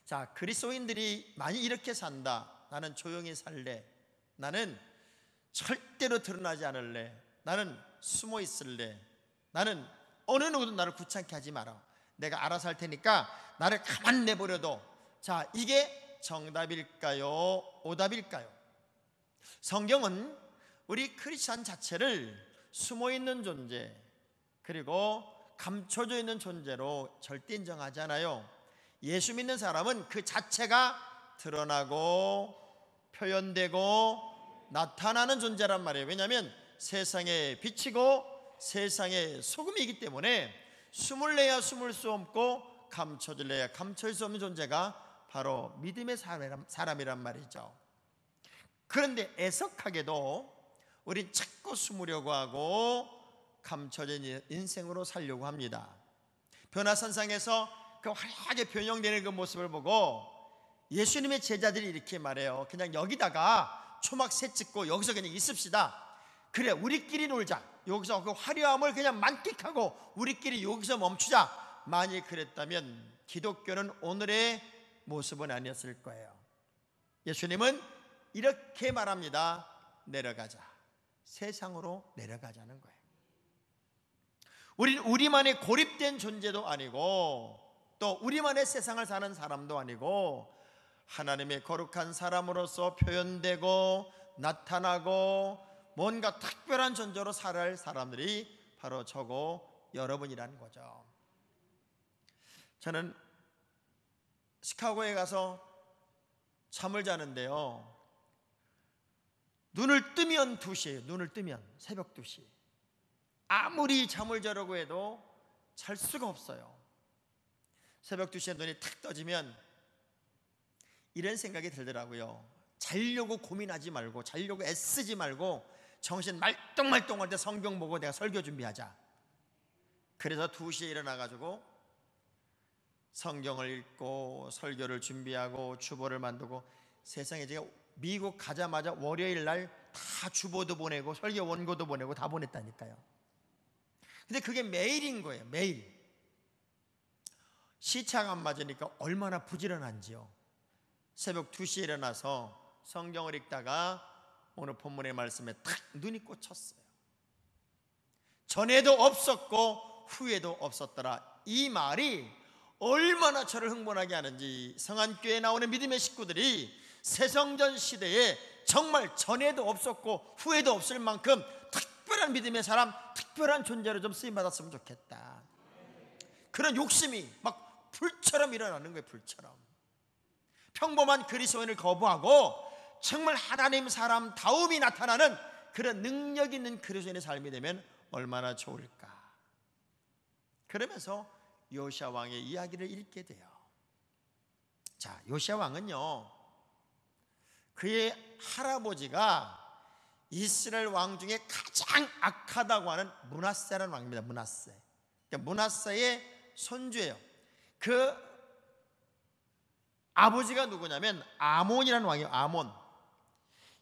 자, 그리스도인들이 많이 이렇게 산다. 나는 조용히 살래. 나는 절대로 드러나지 않을래. 나는 숨어 있을래. 나는 어느 누구도 나를 귀찮게 하지 마라. 내가 알아서 할 테니까 나를 가만 내버려둬. 자, 이게 정답일까요? 오답일까요? 성경은 우리 크리스찬 자체를 숨어 있는 존재, 그리고 감춰져 있는 존재로 절대 인정하지 않아요. 예수 믿는 사람은 그 자체가 드러나고 표현되고 나타나는 존재란 말이에요. 왜냐하면 세상에 빛이고 세상에 소금이기 때문에 숨을 내야 숨을 수 없고 감춰질래야 감춰질 수 없는 존재가 바로 믿음의 사람이란 말이죠. 그런데 애석하게도 우린 자꾸 숨으려고 하고 감춰진 인생으로 살려고 합니다. 변화산상에서 그 화려하게 변형되는 그 모습을 보고 예수님의 제자들이 이렇게 말해요. 그냥 여기다가 초막새 찍고 여기서 그냥 있읍시다. 그래, 우리끼리 놀자. 여기서 그 화려함을 그냥 만끽하고 우리끼리 여기서 멈추자. 만약 그랬다면 기독교는 오늘의 모습은 아니었을 거예요. 예수님은 이렇게 말합니다. 내려가자. 세상으로 내려가자는 거예요. 우리는 우리만의 고립된 존재도 아니고 또 우리만의 세상을 사는 사람도 아니고 하나님의 거룩한 사람으로서 표현되고 나타나고 뭔가 특별한 존재로 살아갈 사람들이 바로 저고 여러분이라는 거죠. 저는 시카고에 가서 잠을 자는데요, 눈을 뜨면 2시예요. 눈을 뜨면 새벽 2시. 아무리 잠을 자려고 해도 잘 수가 없어요. 새벽 2시에 눈이 탁 떠지면 이런 생각이 들더라고요. 자려고 고민하지 말고, 자려고 애쓰지 말고 정신 말똥말똥할 때 성경 보고 내가 설교 준비하자. 그래서 2시에 일어나가지고 성경을 읽고 설교를 준비하고 주보를 만들고, 세상에 제가 미국 가자마자 월요일 날 다 주보도 보내고 설교 원고도 보내고 다 보냈다니까요. 근데 그게 매일인 거예요. 매일. 시차가 안 맞으니까 얼마나 부지런한지요. 새벽 2시에 일어나서 성경을 읽다가 오늘 본문의 말씀에 탁 눈이 꽂혔어요. 전에도 없었고 후에도 없었더라. 이 말이 얼마나 저를 흥분하게 하는지, 성안교회에 나오는 믿음의 식구들이 새성전 시대에 정말 전에도 없었고 후에도 없을 만큼 특별한 믿음의 사람, 특별한 존재로 좀 쓰임받았으면 좋겠다. 그런 욕심이 막 불처럼 일어나는 거예요. 불처럼. 평범한 그리스도인을 거부하고 정말 하나님 사람다움이 나타나는 그런 능력 있는 그리스도인의 삶이 되면 얼마나 좋을까. 그러면서 요시야 왕의 이야기를 읽게 돼요. 자, 요시야 왕은요, 그의 할아버지가 이스라엘 왕 중에 가장 악하다고 하는 므낫세라는 왕입니다. 므낫세. 그러니까 므낫세의 손주예요. 그 아버지가 누구냐면 아몬이라는 왕이에요. 아몬.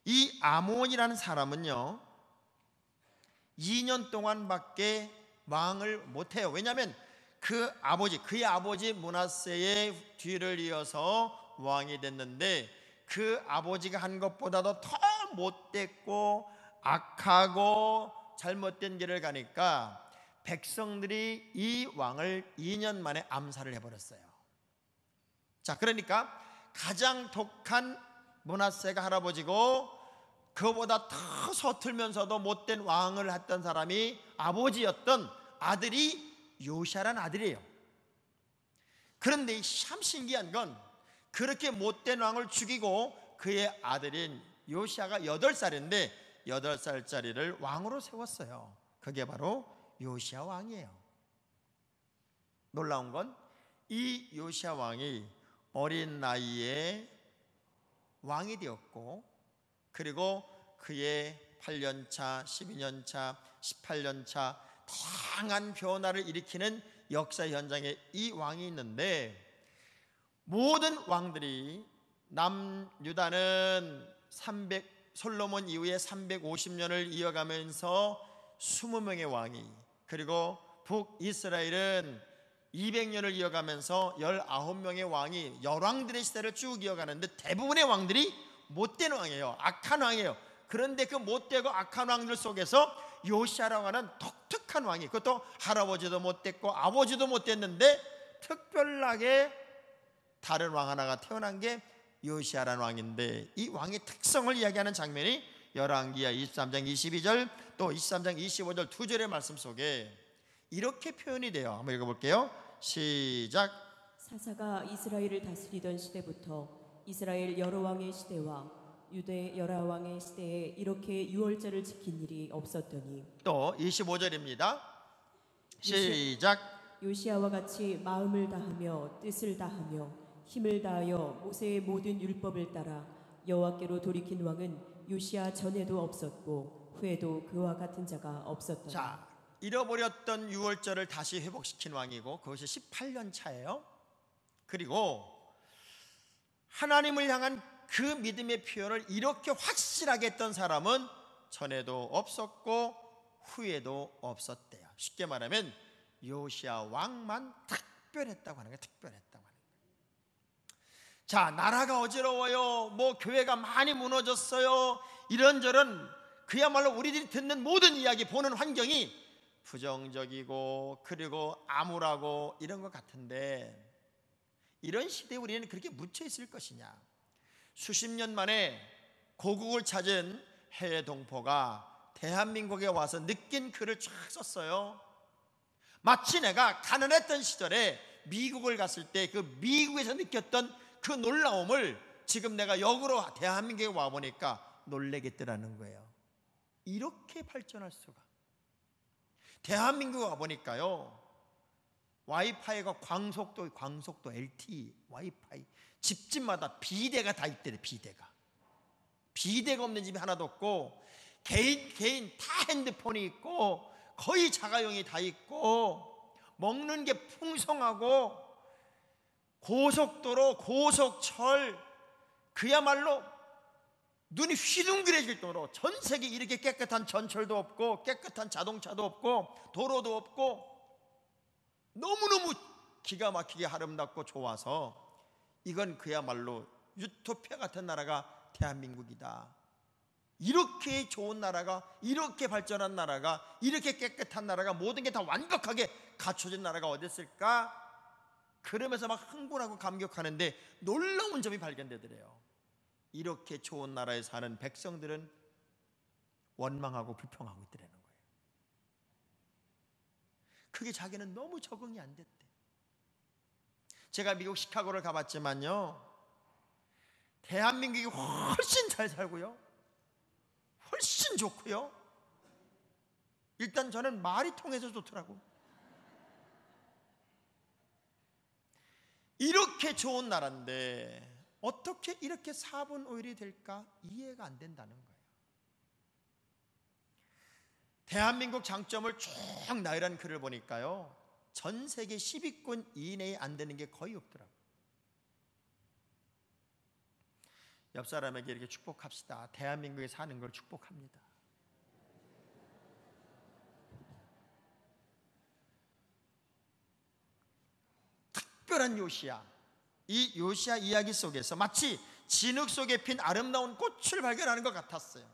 이 아몬이라는 사람은요 2년 동안밖에 왕을 못해요. 왜냐하면 그의 아버지 므낫세의 뒤를 이어서 왕이 됐는데, 그 아버지가 한 것보다도 더 못됐고 악하고 잘못된 길을 가니까 백성들이 이 왕을 2년 만에 암살을 해버렸어요. 자, 그러니까 가장 독한 므낫세가 할아버지고 그보다 더 서툴면서도 못된 왕을 했던 사람이 아버지였던 아들이 요시야라는 아들이에요. 그런데 참 신기한 건 그렇게 못된 왕을 죽이고 그의 아들인 요시야가 8살인데 8살짜리를 왕으로 세웠어요. 그게 바로 요시야 왕이에요. 놀라운 건 이 요시야 왕이 어린 나이에 왕이 되었고, 그리고 그의 8년차, 12년차, 18년차 다양한 변화를 일으키는 역사 현장에 이 왕이 있는데, 모든 왕들이 남유다는 솔로몬 이후에 350년을 이어가면서 20명의 왕이, 그리고 북이스라엘은 200년을 이어가면서 19명의 왕이 열왕들의 시대를 쭉 이어가는데 대부분의 왕들이 못된 왕이에요. 악한 왕이에요. 그런데 그 못되고 악한 왕들 속에서 요시아라고 하는 독특한 왕이, 그것도 할아버지도 못됐고 아버지도 못됐는데 특별하게 다른 왕 하나가 태어난 게 요시아라는 왕인데, 이 왕의 특성을 이야기하는 장면이 열왕기하 23장 22절 또 23장 25절 두 절의 말씀 속에 이렇게 표현이 돼요. 한번 읽어볼게요. 시작. 사사가 이스라엘을 다스리던 시대부터 이스라엘 여러 왕의 시대와 유대 여러 왕의 시대에 이렇게 유월절을 지킨 일이 없었더니, 또 25절입니다. 시작. 요시아와 같이 마음을 다하며 뜻을 다하며 힘을 다하여 모세의 모든 율법을 따라 여호와께로 돌이킨 왕은 요시아 전에도 없었고 후에도 그와 같은 자가 없었더라. 자, 잃어버렸던 유월절을 다시 회복시킨 왕이고 그것이 18년 차예요. 그리고 하나님을 향한 그 믿음의 표현을 이렇게 확실하게 했던 사람은 전에도 없었고 후에도 없었대요. 쉽게 말하면 요시아 왕만 특별했다고 하는 거예요. 특별했다고 하는 거예요. 자, 나라가 어지러워요, 뭐 교회가 많이 무너졌어요, 이런저런 그야말로 우리들이 듣는 모든 이야기, 보는 환경이 부정적이고 그리고 암울하고 이런 것 같은데, 이런 시대에 우리는 그렇게 묻혀 있을 것이냐? 수십 년 만에 고국을 찾은 해외 동포가 대한민국에 와서 느낀 글을 쫙 썼어요. 마치 내가 가난했던 시절에 미국을 갔을 때 그 미국에서 느꼈던 그 놀라움을 지금 내가 역으로 대한민국에 와보니까 놀래겠더라는 거예요. 이렇게 발전할 수가. 대한민국에 와보니까요, 와이파이가 광속도 LTE 와이파이, 집집마다 비대가 다 있대요. 비대가 없는 집이 하나도 없고 개인 다 핸드폰이 있고 거의 자가용이 다 있고 먹는 게 풍성하고 고속도로, 고속철, 그야말로 눈이 휘둥그레질 정도로 전 세계 이렇게 깨끗한 전철도 없고 깨끗한 자동차도 없고 도로도 없고 너무너무 기가 막히게 아름답고 좋아서 이건 그야말로 유토피아 같은 나라가 대한민국이다. 이렇게 좋은 나라가, 이렇게 발전한 나라가, 이렇게 깨끗한 나라가, 모든 게 다 완벽하게 갖춰진 나라가 어디 있을까? 그러면서 막 흥분하고 감격하는데 놀라운 점이 발견되더래요. 이렇게 좋은 나라에 사는 백성들은 원망하고 불평하고 있더라는 거예요. 그게 자기는 너무 적응이 안 됐대. 제가 미국 시카고를 가봤지만요, 대한민국이 훨씬 잘 살고요, 훨씬 좋고요. 일단 저는 말이 통해서 좋더라고. 이렇게 좋은 나라인데 어떻게 이렇게 사분오일이 될까 이해가 안 된다는 거예요. 대한민국 장점을 쭉 나열한 글을 보니까요, 전 세계 10위권 이내에 안 되는 게 거의 없더라고요. 옆 사람에게 이렇게 축복합시다. 대한민국에 사는 걸 축복합니다. 특별한 요시아, 이 요시아 이야기 속에서 마치 진흙 속에 핀 아름다운 꽃을 발견하는 것 같았어요.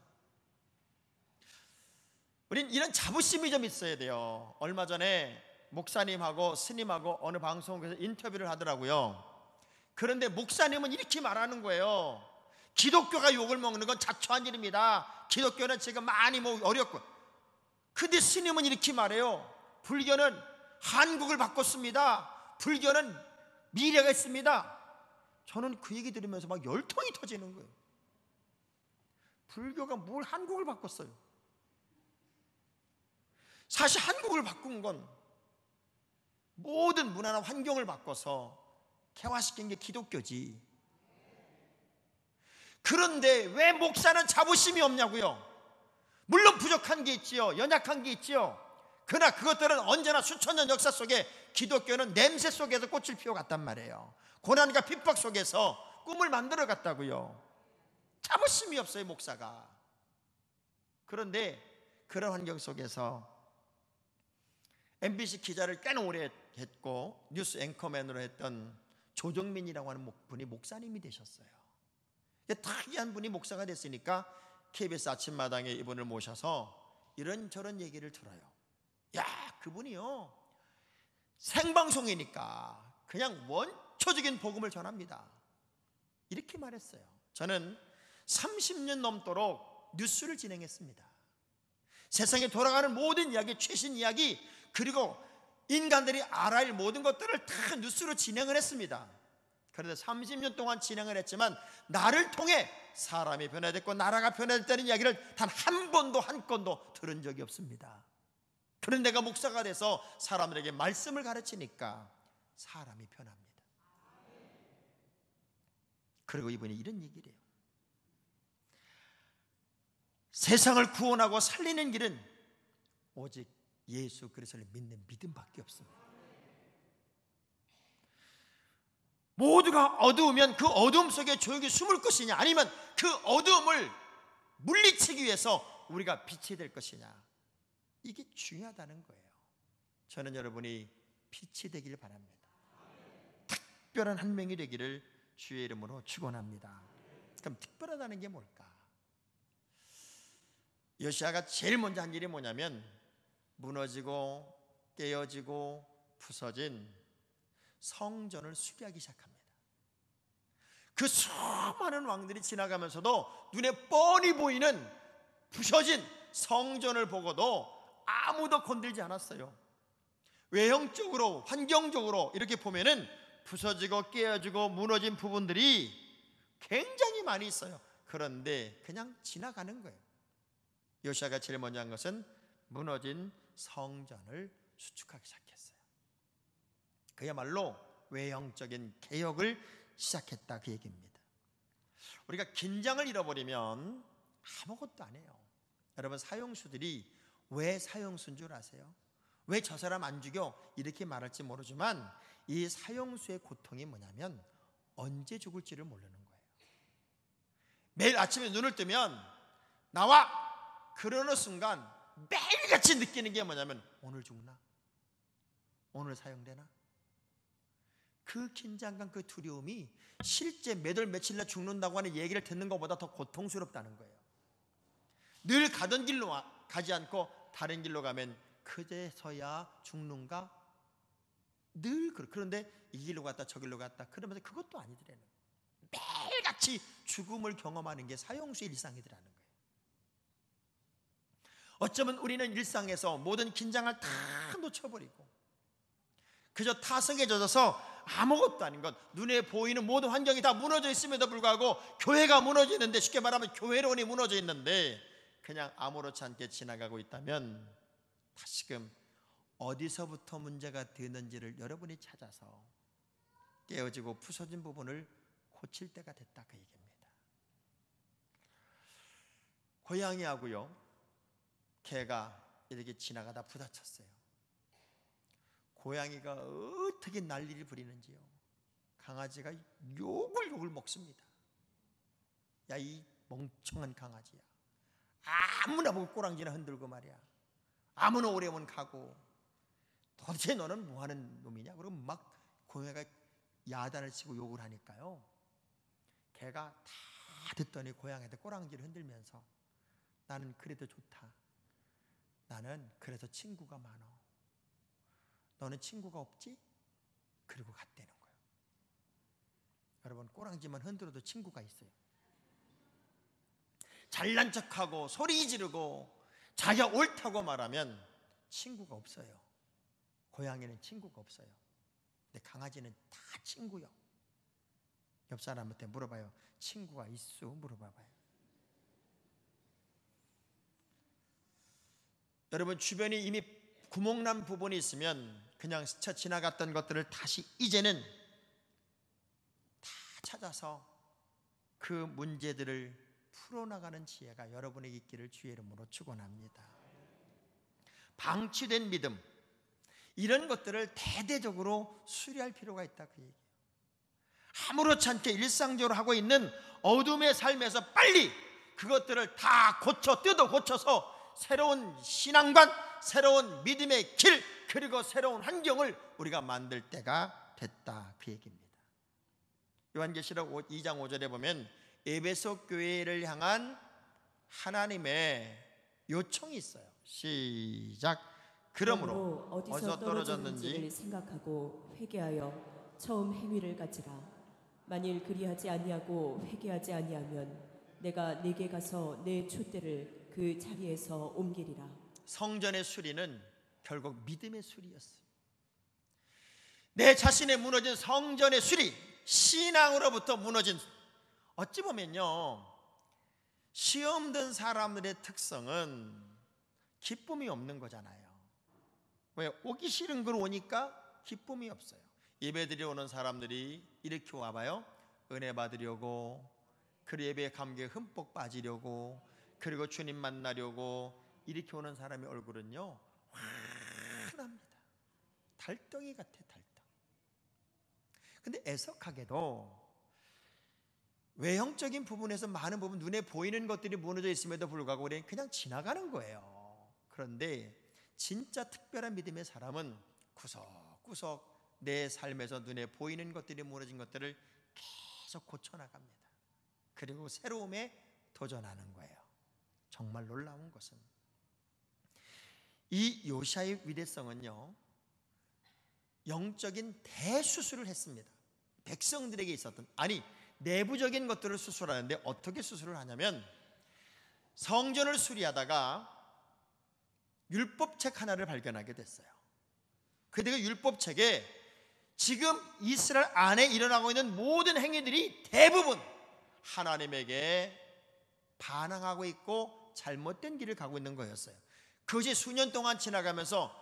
우린 이런 자부심이 좀 있어야 돼요. 얼마 전에 목사님하고 스님하고 어느 방송국에서 인터뷰를 하더라고요. 그런데 목사님은 이렇게 말하는 거예요. 기독교가 욕을 먹는 건 자초한 일입니다. 기독교는 지금 많이 어렵고. 근데 스님은 이렇게 말해요. 불교는 한국을 바꿨습니다. 불교는 미래가 있습니다. 저는 그 얘기 들으면서 막 열통이 터지는 거예요. 불교가 뭘 한국을 바꿨어요? 사실 한국을 바꾼 건 모든 문화나 환경을 바꿔서 개화시킨 게 기독교지. 그런데 왜 목사는 자부심이 없냐고요? 물론 부족한 게 있지요, 연약한 게 있지요. 그러나 그것들은 언제나 수천 년 역사 속에 기독교는 냄새 속에서 꽃을 피워갔단 말이에요. 고난과 핍박 속에서 꿈을 만들어 갔다고요. 자부심이 없어요, 목사가. 그런데 그런 환경 속에서 MBC 기자를 꽤나 오래 했고 뉴스 앵커맨으로 했던 조정민이라고 하는 분이 목사님이 되셨어요. 특이한 분이 목사가 됐으니까 KBS 아침마당에 이분을 모셔서 이런저런 얘기를 들어요. 야, 그분이요, 생방송이니까 그냥 원초적인 복음을 전합니다. 이렇게 말했어요. 저는 30년 넘도록 뉴스를 진행했습니다. 세상에 돌아가는 모든 이야기, 최신 이야기, 그리고 인간들이 알아야 할 모든 것들을 다 뉴스로 진행을 했습니다. 그런데 30년 동안 진행을 했지만 나를 통해 사람이 변화됐고 나라가 변화됐다는 이야기를 단 한 번도 한 건도 들은 적이 없습니다. 그런데 내가 목사가 돼서 사람들에게 말씀을 가르치니까 사람이 변합니다. 그리고 이분이 이런 얘기를 해요. 세상을 구원하고 살리는 길은 오직 예수 그리스도를 믿는 믿음밖에 없습니다. 모두가 어두우면 그 어두움 속에 조용히 숨을 것이냐, 아니면 그 어두움을 물리치기 위해서 우리가 빛이 될 것이냐, 이게 중요하다는 거예요. 저는 여러분이 빛이 되기를 바랍니다. 특별한 한 명이 되기를 주의 이름으로 축원합니다. 그럼 특별하다는 게 뭘까? 요시아가 제일 먼저 한 일이 뭐냐면 무너지고 깨어지고 부서진 성전을 수리하기 시작합니다. 그 수많은 왕들이 지나가면서도 눈에 뻔히 보이는 부서진 성전을 보고도 아무도 건들지 않았어요. 외형적으로, 환경적으로 이렇게 보면은 부서지고 깨어지고 무너진 부분들이 굉장히 많이 있어요. 그런데 그냥 지나가는 거예요. 요시아가 제일 먼저 한 것은 무너진 성전을 수축하기 시작했어요. 그야말로 외형적인 개혁을 시작했다, 그 얘기입니다. 우리가 긴장을 잃어버리면 아무것도 안 해요. 여러분, 사형수들이 왜 사형수인 줄 아세요? 왜 저 사람 안 죽여? 이렇게 말할지 모르지만 이 사형수의 고통이 뭐냐면 언제 죽을지를 모르는 거예요. 매일 아침에 눈을 뜨면 나와 그러는 순간 매일같이 느끼는 게 뭐냐면 오늘 죽나? 오늘 사형되나? 그 긴장감, 그 두려움이 실제 몇 월 며칠날 죽는다고 하는 얘기를 듣는 것보다 더 고통스럽다는 거예요. 늘 가던 길로 가지 않고 다른 길로 가면 그제서야 죽는가? 늘 그런데 이 길로 갔다 저 길로 갔다 그러면서 그것도 아니더라는 거예요. 매일같이 죽음을 경험하는 게 사형수의 일상이더라는 거예요. 어쩌면 우리는 일상에서 모든 긴장을 다 놓쳐버리고 그저 타성에 젖어서 아무것도 아닌 것, 눈에 보이는 모든 환경이 다 무너져 있음에도 불구하고 교회가 무너져 있는데, 쉽게 말하면 교회론이 무너져 있는데 그냥 아무렇지 않게 지나가고 있다면 다시금 어디서부터 문제가 되는지를 여러분이 찾아서 깨어지고 부서진 부분을 고칠 때가 됐다, 그 얘기입니다. 고양이하고요, 개가 이렇게 지나가다 부딪혔어요. 고양이가 어떻게 난리를 부리는지요, 강아지가 욕을 먹습니다. 야, 이 멍청한 강아지야, 아무나 보고 꼬랑지나 흔들고 말이야, 아무나 오래면 가고, 도대체 너는 뭐하는 놈이냐? 그러고 막 고양이가 야단을 치고 욕을 하니까요, 개가 다 듣더니 고양이한테 꼬랑지를 흔들면서 나는 그래도 좋다, 나는 그래서 친구가 많어, 너는 친구가 없지? 그리고 갔다는 거예요. 여러분, 꼬랑지만 흔들어도 친구가 있어요. 잘난 척하고 소리 지르고 자기가 옳다고 말하면 친구가 없어요. 고양이는 친구가 없어요. 근데 강아지는 다 친구요. 옆 사람한테 물어봐요. 친구가 있어? 물어봐봐요. 여러분, 주변에 이미 구멍난 부분이 있으면 그냥 스쳐 지나갔던 것들을 다시 이제는 다 찾아서 그 문제들을 풀어나가는 지혜가 여러분에게 있기를 주의 이름으로 축원합니다. 방치된 믿음, 이런 것들을 대대적으로 수리할 필요가 있다, 그 얘기예요. 아무렇지 않게 일상적으로 하고 있는 어둠의 삶에서 빨리 그것들을 다 뜯어 고쳐서 새로운 신앙관, 새로운 믿음의 길, 그리고 새로운 환경을 우리가 만들 때가 됐다, 그 얘기입니다. 요한계시록 2장 5절에 보면 에베소 교회를 향한 하나님의 요청이 있어요. 시작. 그러므로 어디서 떨어졌는지 생각하고 회개하여 처음 행위를 가지라. 만일 그리하지 아니하고 회개하지 아니하면 내가 네게 가서 내 촛대를 그 자리에서 옮기리라. 성전의 수리는 결국 믿음의 수리였어요. 내 자신의 무너진 성전의 수리, 신앙으로부터 무너진, 어찌 보면요, 시험 든 사람들의 특성은 기쁨이 없는 거잖아요. 왜? 오기 싫은 걸 오니까 기쁨이 없어요. 예배드리러 오는 사람들이 이렇게 와봐요. 은혜 받으려고, 그 예배의 감격에 흠뻑 빠지려고, 그리고 주님 만나려고 이렇게 오는 사람의 얼굴은요 환합니다. 달덩이 같아, 달덩이. 근데 애석하게도 외형적인 부분에서 많은 부분, 눈에 보이는 것들이 무너져 있음에도 불구하고 우리는 그냥 지나가는 거예요. 그런데 진짜 특별한 믿음의 사람은 구석구석 내 삶에서 눈에 보이는 것들이 무너진 것들을 계속 고쳐나갑니다. 그리고 새로움에 도전하는 거예요. 정말 놀라운 것은 이 요시아의 위대성은요, 영적인 대수술을 했습니다. 백성들에게 있었던, 아니 내부적인 것들을 수술하는데 어떻게 수술을 하냐면, 성전을 수리하다가 율법책 하나를 발견하게 됐어요. 그 율법책에 지금 이스라엘 안에 일어나고 있는 모든 행위들이 대부분 하나님에게 반항하고 있고 잘못된 길을 가고 있는 거였어요. 그것이 수년 동안 지나가면서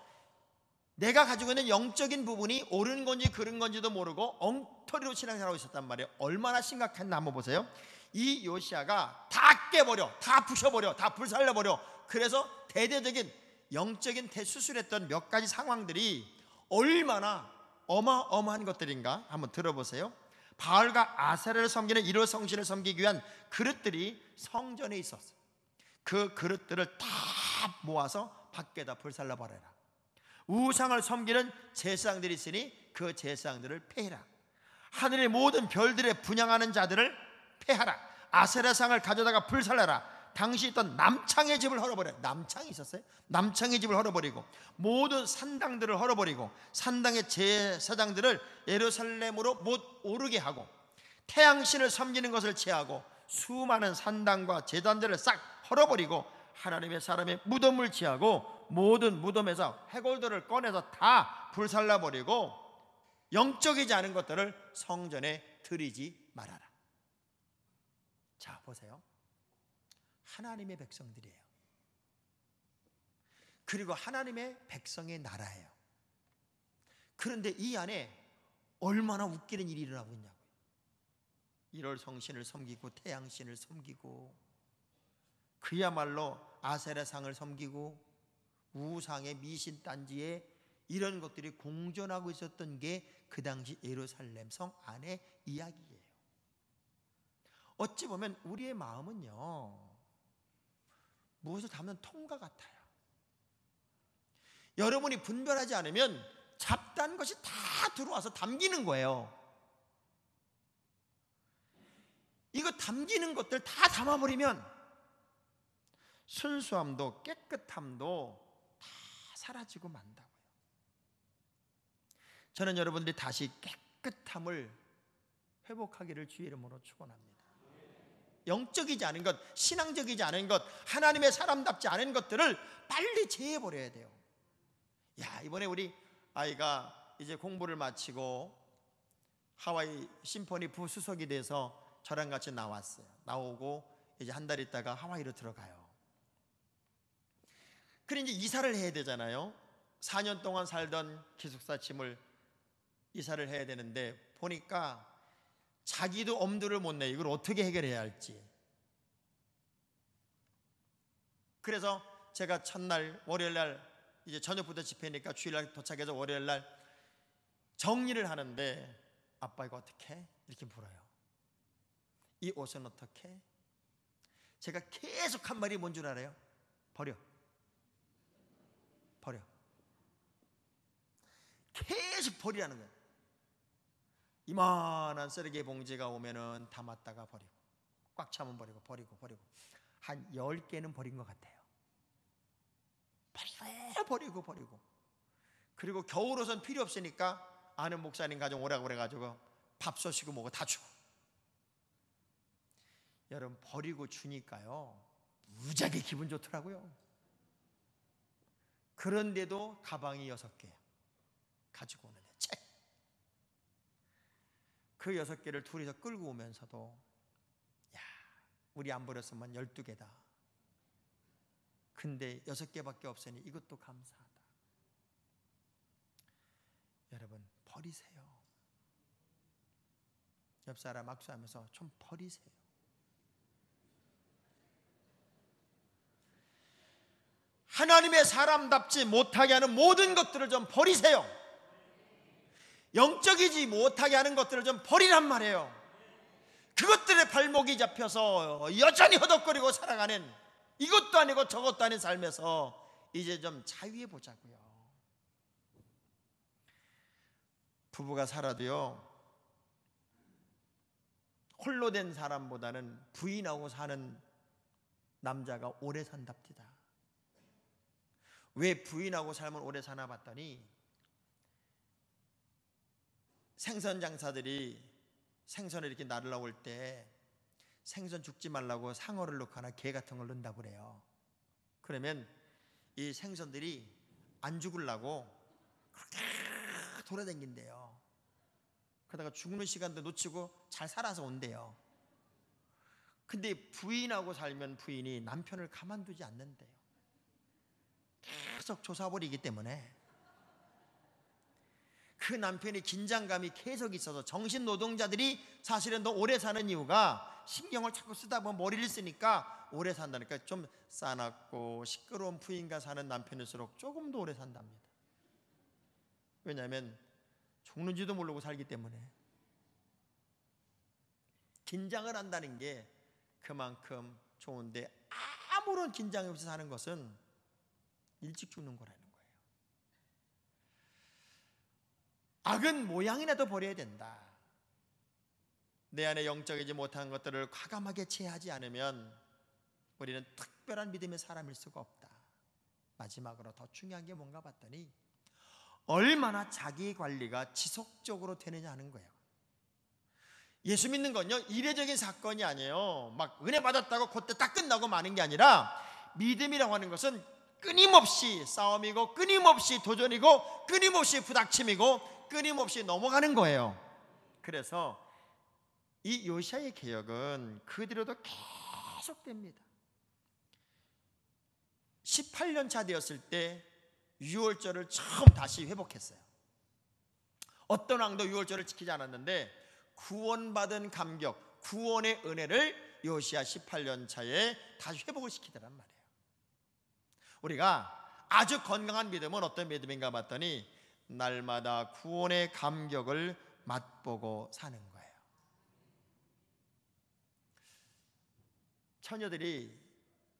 내가 가지고 있는 영적인 부분이 옳은 건지 그른 건지도 모르고 엉터리로 신앙생활하고 있었단 말이에요. 얼마나 심각했나 한번 보세요. 이 요시아가 다 깨버려, 다 부셔버려, 다 불살려버려. 그래서 대대적인 영적인 대수술했던 몇 가지 상황들이 얼마나 어마어마한 것들인가 한번 들어보세요. 바알과 아세라를 섬기는 일월 성신을 섬기기 위한 그릇들이 성전에 있었어요. 그 그릇들을 다 모아서 밖에다 불살라버려라. 우상을 섬기는 제사장들이 있으니 그 제사장들을 폐해라. 하늘의 모든 별들에 분향하는 자들을 폐하라. 아세라상을 가져다가 불살라라. 당시 있던 남창의 집을 헐어버려. 남창이 있었어요. 남창의 집을 헐어버리고 모든 산당들을 헐어버리고 산당의 제사장들을 예루살렘으로 못 오르게 하고 태양신을 섬기는 것을 제하고 수많은 산당과 제단들을 싹 헐어버리고 하나님의 사람의 무덤을 제하고 모든 무덤에서 해골들을 꺼내서 다 불살라버리고 영적이지 않은 것들을 성전에 들이지 말아라. 자, 보세요. 하나님의 백성들이에요. 그리고 하나님의 백성의 나라예요. 그런데 이 안에 얼마나 웃기는 일이 일어나고 있냐고요. 1월 성신을 섬기고 태양신을 섬기고 그야말로 아세라상을 섬기고 우상의 미신 딴지에 이런 것들이 공존하고 있었던 게 그 당시 예루살렘 성 안의 이야기예요. 어찌 보면 우리의 마음은요, 무엇을 담는 통과 같아요. 여러분이 분별하지 않으면 잡다한 것이 다 들어와서 담기는 거예요. 이거 담기는 것들 다 담아버리면 순수함도 깨끗함도 다 사라지고 만다고요. 저는 여러분들이 다시 깨끗함을 회복하기를 주의 이름으로 축원합니다. 영적이지 않은 것, 신앙적이지 않은 것, 하나님의 사람답지 않은 것들을 빨리 제해버려야 돼요. 야, 이번에 우리 아이가 이제 공부를 마치고 하와이 심포니 부수석이 돼서 저랑 같이 나왔어요. 나오고 이제 한 달 있다가 하와이로 들어가요. 그래 이제 이사를 해야 되잖아요. 4년 동안 살던 기숙사 짐을 이사를 해야 되는데 보니까 자기도 엄두를 못 내. 이걸 어떻게 해결해야 할지. 그래서 제가 첫날 월요일날 이제 저녁부터 집회니까 주일날 도착해서 월요일날 정리를 하는데 아빠 이거 어떻게? 이렇게 물어요. 이 옷은 어떻게? 제가 계속 한 말이 뭔 줄 알아요? 버려. 버려. 계속 버리라는 거예요. 이만한 쓰레기 봉지가 오면은 담았다가 버리고, 꽉 차면 버리고, 버리고 한 10개는 버린 것 같아요. 버리고 그리고 겨울 옷은 필요 없으니까 아는 목사님 가정 오라고 그래가지고 밥 쏘시고 뭐고 다 주고. 여러분, 버리고 주니까요 무지하게 기분 좋더라고요. 그런데도 가방이 6개 가지고 오는데 책. 그 6개를 둘이서 끌고 오면서도, 야, 우리 안 버렸으면 12개다. 근데 6개밖에 없으니 이것도 감사하다. 여러분, 버리세요. 옆 사람 악수하면서 좀 버리세요. 하나님의 사람답지 못하게 하는 모든 것들을 좀 버리세요. 영적이지 못하게 하는 것들을 좀 버리란 말이에요. 그것들의 발목이 잡혀서 여전히 허덕거리고 살아가는, 이것도 아니고 저것도 아닌 삶에서 이제 좀 자유해 보자고요. 부부가 살아도요, 홀로 된 사람보다는 부인하고 사는 남자가 오래 산답니다. 왜 부인하고 살면 오래 사나 봤더니, 생선 장사들이 생선을 이렇게 나르러 올 때 생선 죽지 말라고 상어를 넣거나 개 같은 걸 넣는다고 그래요. 그러면 이 생선들이 안 죽으려고 그렇게 돌아다닌대요. 그러다가 죽는 시간도 놓치고 잘 살아서 온대요. 근데 부인하고 살면 부인이 남편을 가만두지 않는데요. 계속 조사버리기 때문에 그 남편이 긴장감이 계속 있어서, 정신 노동자들이 사실은 더 오래 사는 이유가 신경을 자꾸 쓰다 보면 머리를 쓰니까 오래 산다니까. 좀 싸납고 시끄러운 부인과 사는 남편일수록 조금 더 오래 산답니다. 왜냐하면 죽는지도 모르고 살기 때문에. 긴장을 한다는 게 그만큼 좋은데, 아무런 긴장이 없이 사는 것은 일찍 죽는 거라는 거예요. 악은 모양이라도 버려야 된다. 내 안에 영적이지 못한 것들을 과감하게 제하지 않으면 우리는 특별한 믿음의 사람일 수가 없다. 마지막으로 더 중요한 게 뭔가 봤더니, 얼마나 자기 관리가 지속적으로 되느냐 하는 거예요. 예수 믿는 건요, 이례적인 사건이 아니에요. 막 은혜 받았다고 그때 딱 끝나고 마는 게 아니라, 믿음이라고 하는 것은 끊임없이 싸움이고, 끊임없이 도전이고, 끊임없이 부닥침이고, 끊임없이 넘어가는 거예요. 그래서 이 요시야의 개혁은 그 뒤로도 계속됩니다. 18년 차 되었을 때 유월절을 처음 다시 회복했어요. 어떤 왕도 유월절을 지키지 않았는데 구원받은 감격, 구원의 은혜를 요시야 18년 차에 다시 회복을 시키더란 말이에요. 우리가 아주 건강한 믿음은 어떤 믿음인가 봤더니, 날마다 구원의 감격을 맛보고 사는 거예요. 처녀들이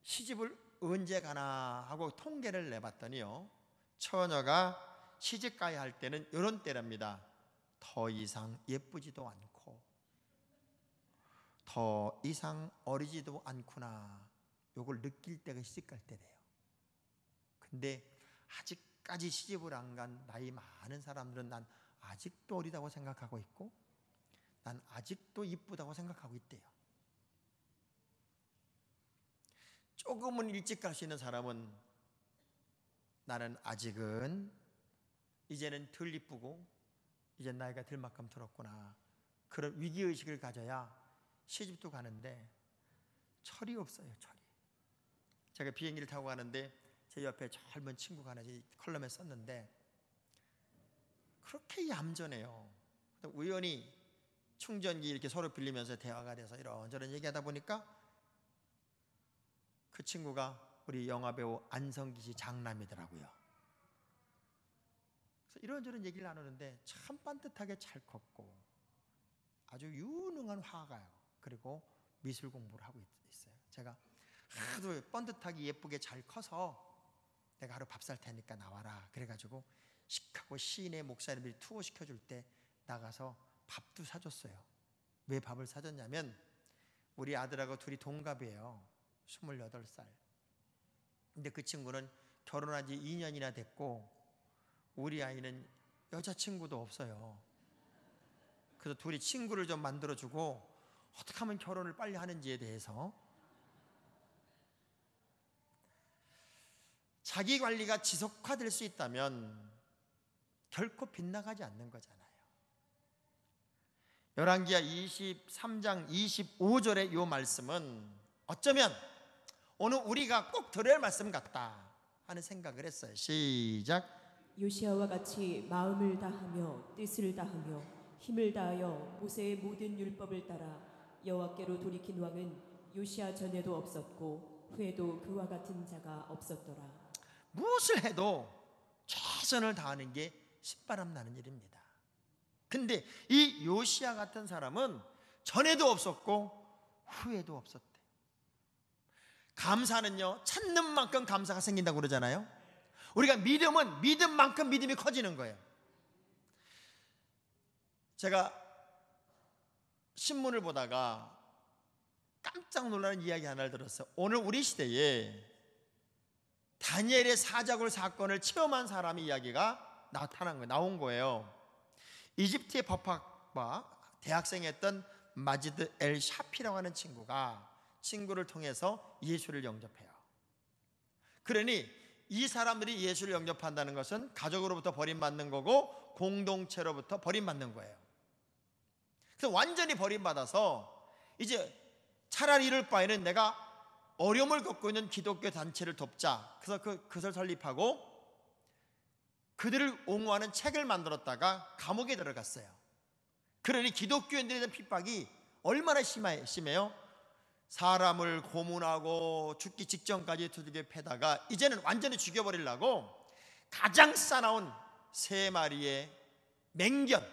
시집을 언제 가나 하고 통계를 내봤더니요, 처녀가 시집 가야 할 때는 이런 때랍니다. 더 이상 예쁘지도 않고 더 이상 어리지도 않구나, 요걸 느낄 때가 시집 갈 때래요. 근데 아직까지 시집을 안 간 나이 많은 사람들은 난 아직도 어리다고 생각하고 있고, 난 아직도 이쁘다고 생각하고 있대요. 조금은 일찍 갈 수 있는 사람은, 나는 아직은 이제는 덜 이쁘고 이제 나이가 들 만큼 들었구나, 그런 위기의식을 가져야 시집도 가는데 철이 없어요. 철이. 제가 비행기를 타고 가는데 제 옆에 젊은 친구가 하나 컬럼에 썼는데, 그렇게 얌전해요. 우연히 충전기 이렇게 서로 빌리면서 대화가 돼서 이런저런 얘기하다 보니까 그 친구가 우리 영화배우 안성기 씨 장남이더라고요. 그래서 이런저런 얘기를 나누는데 참 반듯하게 잘 컸고 아주 유능한 화가요. 그리고 미술 공부를 하고 있어요. 제가 하도 번듯하게 예쁘게 잘 커서 내가 하루 밥 살 테니까 나와라 그래가지고 시카고 시인의 목사님들이 투어 시켜줄 때 나가서 밥도 사줬어요. 왜 밥을 사줬냐면 우리 아들하고 둘이 동갑이에요. 28살. 근데 그 친구는 결혼한 지 2년이나 됐고 우리 아이는 여자친구도 없어요. 그래서 둘이 친구를 좀 만들어주고 어떻게 하면 결혼을 빨리 하는지에 대해서 자기 관리가 지속화될 수 있다면 결코 빗나가지 않는 거잖아요. 열왕기하 23장 25절의 이 말씀은 어쩌면 오늘 우리가 꼭 들어야 할 말씀 같다 하는 생각을 했어요. 시작. 요시아와 같이 마음을 다하며 뜻을 다하며 힘을 다하여 모세의 모든 율법을 따라 여호와께로 돌이킨 왕은 요시아 전에도 없었고 후에도 그와 같은 자가 없었더라. 무엇을 해도 최선을 다하는 게 신바람 나는 일입니다. 근데 이 요시아 같은 사람은 전에도 없었고 후에도 없었대. 감사는요, 찾는 만큼 감사가 생긴다고 그러잖아요. 우리가 믿음은 믿음만큼 믿음이 커지는 거예요. 제가 신문을 보다가 깜짝 놀라는 이야기 하나를 들었어요. 오늘 우리 시대에 다니엘의 사자굴 사건을 체험한 사람의 이야기가 나온 거예요. 이집트의 법학과 대학생이었던 마지드 엘 샤피라고 하는 친구를 통해서 예수를 영접해요. 그러니 이 사람들이 예수를 영접한다는 것은 가족으로부터 버림받는 거고 공동체로부터 버림받는 거예요. 그래서 완전히 버림받아서 이제 차라리 이럴 바에는 내가 어려움을 겪고 있는 기독교 단체를 돕자. 그래서 그것을 설립하고 그들을 옹호하는 책을 만들었다가 감옥에 들어갔어요. 그러니 기독교인들에 대한 핍박이 얼마나 심해요? 사람을 고문하고 죽기 직전까지 두들겨 패다가 이제는 완전히 죽여버리려고 가장 싸나운 3마리의 맹견,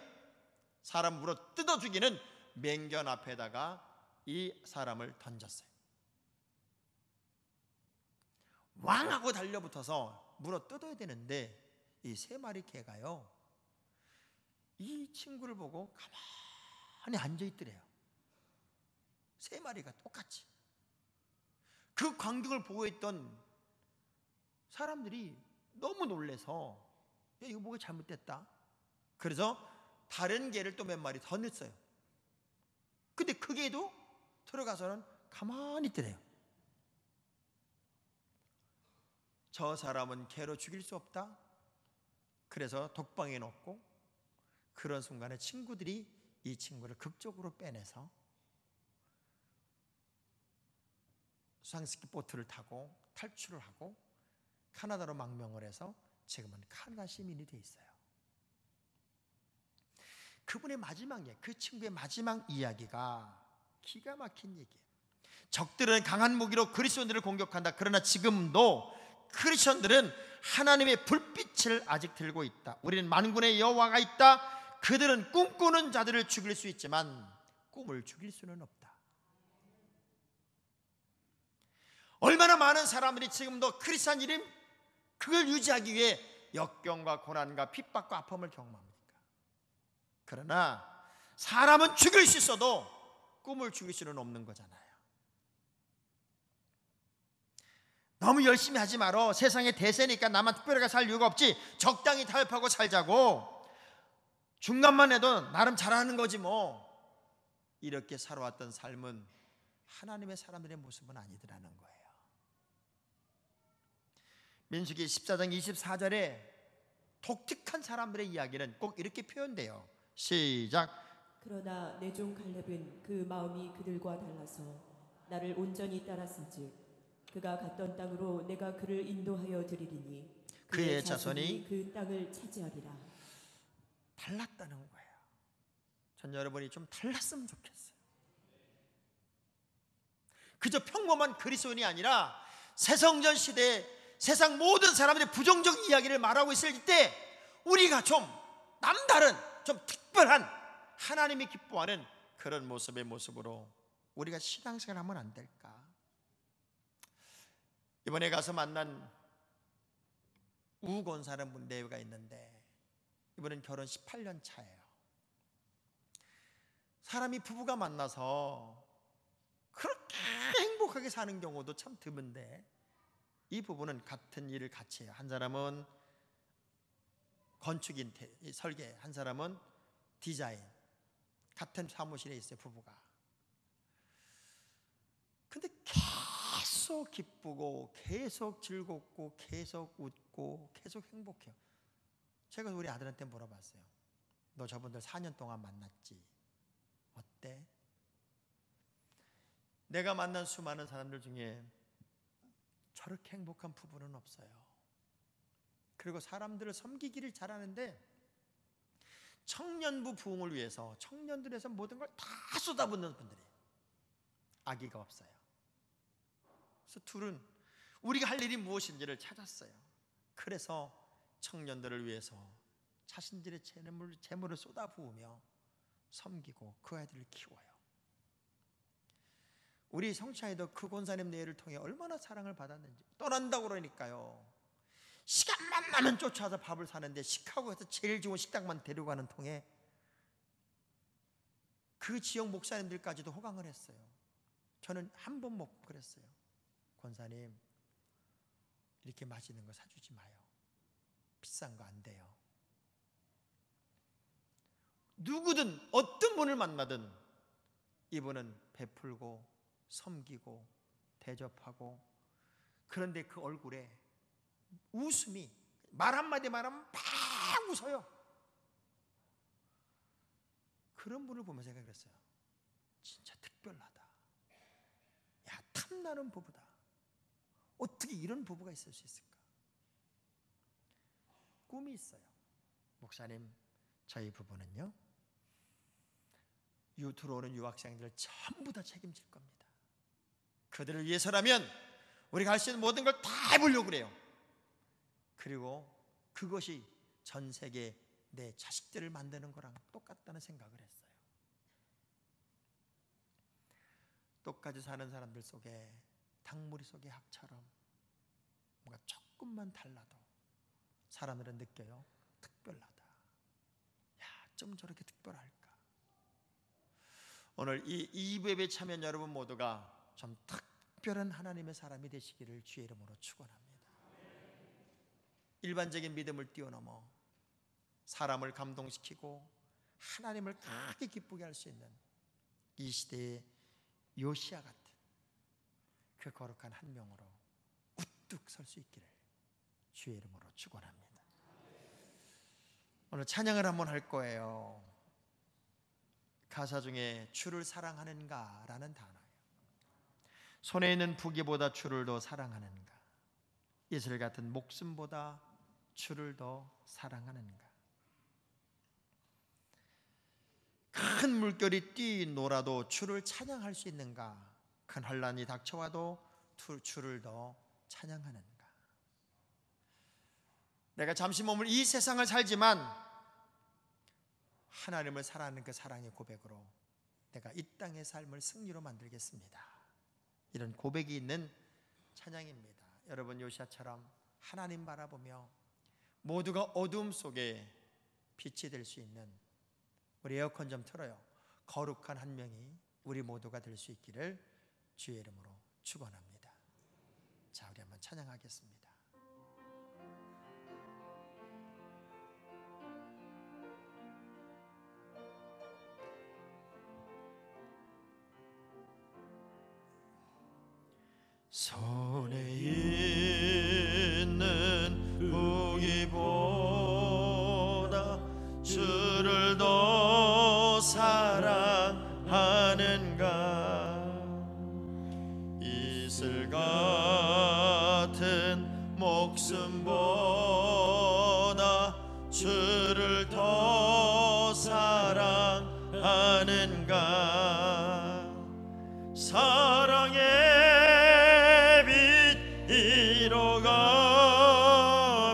사람 물어 뜯어 죽이는 맹견 앞에다가 이 사람을 던졌어요. 왕하고 달려붙어서 물어 뜯어야 되는데 이 3마리 개가요, 이 친구를 보고 가만히 앉아있더래요. 3마리가 똑같이. 그 광경을 보고 있던 사람들이 너무 놀래서 야, 이거 뭐가 잘못됐다. 그래서 다른 개를 또 몇 마리 더 넣었어요. 근데 그 개도 들어가서는 가만히 있더래요. 저 사람은 개로 죽일 수 없다. 그래서 독방에 넣고, 그런 순간에 친구들이 이 친구를 극적으로 빼내서 수상스키 보트를 타고 탈출을 하고 카나다로 망명을 해서 지금은 카나다 시민이 돼 있어요. 그분의 마지막 이야기, 그 친구의 마지막 이야기가 기가 막힌 얘기예요. 적들은 강한 무기로 그리스도인들을 공격한다. 그러나 지금도 크리스천들은 하나님의 불빛을 아직 들고 있다. 우리는 만군의 여호와가 있다. 그들은 꿈꾸는 자들을 죽일 수 있지만 꿈을 죽일 수는 없다. 얼마나 많은 사람들이 지금도 크리스천 이름 그걸 유지하기 위해 역경과 고난과 핍박과 아픔을 경험합니까? 그러나 사람은 죽일 수 있어도 꿈을 죽일 수는 없는 거잖아요. 너무 열심히 하지 말어. 세상에 대세니까 나만 특별하게 살 이유가 없지. 적당히 타협하고 살자고. 중간만 해도 나름 잘하는 거지 뭐. 이렇게 살아왔던 삶은 하나님의 사람들의 모습은 아니더라는 거예요. 민수기 14장 24절에 독특한 사람들의 이야기는 꼭 이렇게 표현돼요. 시작. 그러나 내 종 갈렙은 그 마음이 그들과 달라서 나를 온전히 따랐은즉 그가 갔던 땅으로 내가 그를 인도하여 드리리니 그의 자손이 그 땅을 차지하리라. 달랐다는 거예요. 전 여러분이 좀 달랐으면 좋겠어요. 그저 평범한 그리스도인이 아니라 새성전 시대에 세상 모든 사람들의 부정적 이야기를 말하고 있을 때 우리가 좀 남다른, 좀 특별한 하나님이 기뻐하는 그런 모습의 모습으로 우리가 신앙생활을 하면 안 될까? 이번에 가서 만난 우건사라는 분대가 있는데 이번엔 결혼 18년 차예요. 사람이 부부가 만나서 그렇게 행복하게 사는 경우도 참 드문데 이 부부는 같은 일을 같이 해요. 한 사람은 건축인 설계, 한 사람은 디자인. 같은 사무실에 있어요, 부부가. 근데 계속 기쁘고 계속 즐겁고 계속 웃고 계속 행복해요. 제가 우리 아들한테 물어봤어요. 너 저분들 4년 동안 만났지? 어때? 내가 만난 수많은 사람들 중에 저렇게 행복한 부부는 없어요. 그리고 사람들을 섬기기를 잘하는데 청년부 부흥을 위해서 청년들에서 모든 걸 다 쏟아붓는 분들이 아기가 없어요. 그래서 둘은 우리가 할 일이 무엇인지를 찾았어요. 그래서 청년들을 위해서 자신들의 재물을 쏟아부으며 섬기고 그 아이들을 키워요. 우리 성찬이도 그 권사님 내외를 통해 얼마나 사랑을 받았는지. 떠난다고 그러니까요, 시간만 나면 쫓아서 밥을 사는데 시카고에서 제일 좋은 식당만 데려가는 통에 그 지역 목사님들까지도 호강을 했어요. 저는 한 번 먹고 그랬어요. 권사님, 이렇게 맛있는 거 사주지 마요. 비싼 거 안 돼요. 누구든 어떤 분을 만나든 이분은 베풀고 섬기고 대접하고, 그런데 그 얼굴에 웃음이, 말 한마디 말하면 막 웃어요. 그런 분을 보면서 제가 그랬어요. 진짜 특별하다. 야, 탐나는 부부다. 어떻게 이런 부부가 있을 수 있을까? 꿈이 있어요. 목사님, 저희 부부는요, 들어오는 유학생들 전부 다 책임질 겁니다. 그들을 위해서라면 우리가 할 수 있는 모든 걸 다 해보려고 그래요. 그리고 그것이 전 세계 내 자식들을 만드는 거랑 똑같다는 생각을 했어요. 똑같이 사는 사람들 속에 닭무리 속의 학처럼 뭔가 조금만 달라도 사람들은 느껴요. 특별하다. 야, 좀 저렇게 특별할까? 오늘 이 예배에 참여한 여러분 모두가 좀 특별한 하나님의 사람이 되시기를 주의 이름으로 축원합니다. 일반적인 믿음을 뛰어넘어 사람을 감동시키고 하나님을 크게 기쁘게 할 수 있는 이 시대의 요시야 같은 그 거룩한 한 명으로 우뚝 설 수 있기를 주의 이름으로 축원합니다. 오늘 찬양을 한번 할 거예요. 가사 중에 주를 사랑하는가 라는 단어예요. 손에 있는 부귀보다 주를 더 사랑하는가, 이슬 같은 목숨보다 주를 더 사랑하는가. 큰 물결이 뛰놀아도 주를 찬양할 수 있는가, 큰 환난이 닥쳐와도 주를 더 찬양하는가. 내가 잠시 몸을 이 세상을 살지만 하나님을 사랑하는 그 사랑의 고백으로 내가 이 땅의 삶을 승리로 만들겠습니다. 이런 고백이 있는 찬양입니다. 여러분, 요시야처럼 하나님 바라보며 모두가 어두움 속에 빛이 될 수 있는, 우리 에어컨 좀 틀어요. 거룩한 한 명이 우리 모두가 될 수 있기를 주의 이름으로 축원합니다. 자, 우리 한번 찬양하겠습니다. 손에 있는 부귀보다 주를 더 사랑하는가, 이슬 같은 목숨보다 주를 더 사랑하는가. 사랑의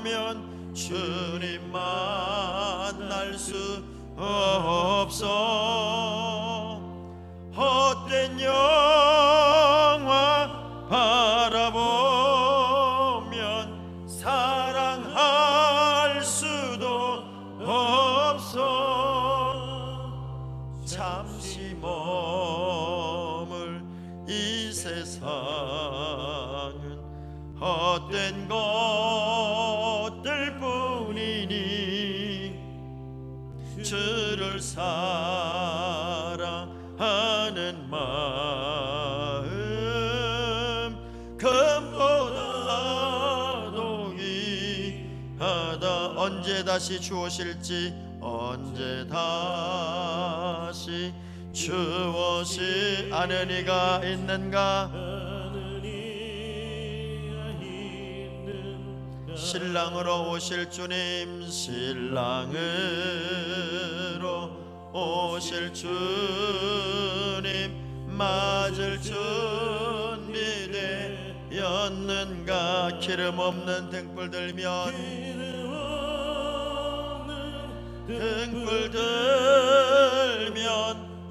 가면 주님 만날 수 없어. 헛된 영화 바라보면 사랑할 수도 없어. 세상은 헛된 것들 뿐이니 주를 사랑하는 마음 금보다도 귀하다. 언제 다시 주 오실지, 언제 다시 주 오시 아는 이가 있는가? 신랑으로 오실 주님, 신랑으로 오실 주님, 맞을 준비되었는가? 기름 없는 등불 들면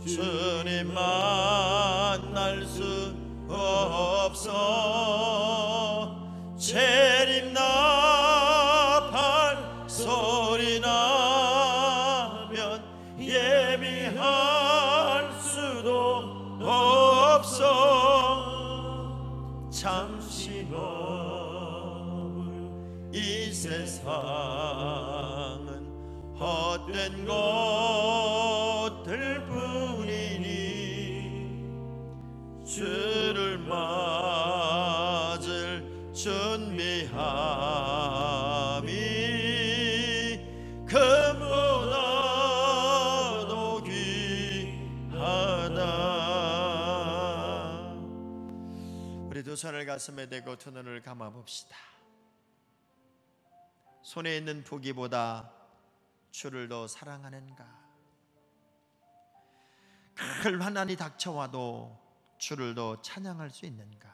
주님 만날 수 없어. 재림 나팔 소리 나면 예비할 수도 없어. 잠시 머물 이 세상은 헛된 것들 뿐이니 주를 맞을 준비함이 금보다도 귀하다. 우리 두 손을 가슴에 대고 두 눈을 감아 봅시다. 손에 있는 부귀보다 주를 더 사랑하는가? 큰 환난이 닥쳐와도 주를 더 찬양할 수 있는가?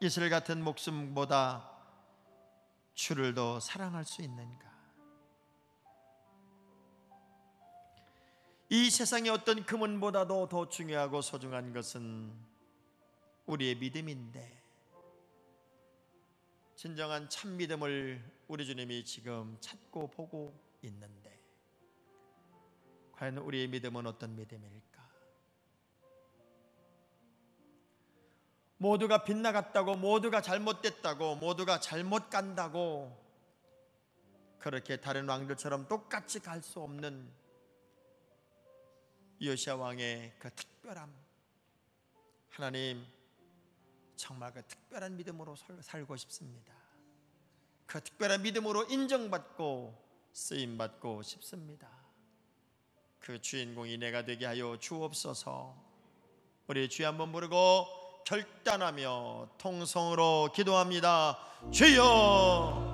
이슬 같은 목숨보다 주를 더 사랑할 수 있는가? 이 세상의 어떤 금은보다도 더 중요하고 소중한 것은 우리의 믿음인데, 진정한 참 믿음을 우리 주님이 지금 찾고 보고 있는데, 과연 우리의 믿음은 어떤 믿음일까? 모두가 빗나갔다고, 모두가 잘못됐다고, 모두가 잘못 간다고 그렇게 다른 왕들처럼 똑같이 갈 수 없는 요시야 왕의 그 특별함, 하나님 정말 그 특별한 믿음으로 살고 싶습니다. 그 특별한 믿음으로 인정받고 쓰임받고 싶습니다. 그 주인공이 내가 되게 하여 주옵소서. 우리 주여 한번 부르고 결단하며 통성으로 기도합니다. 주여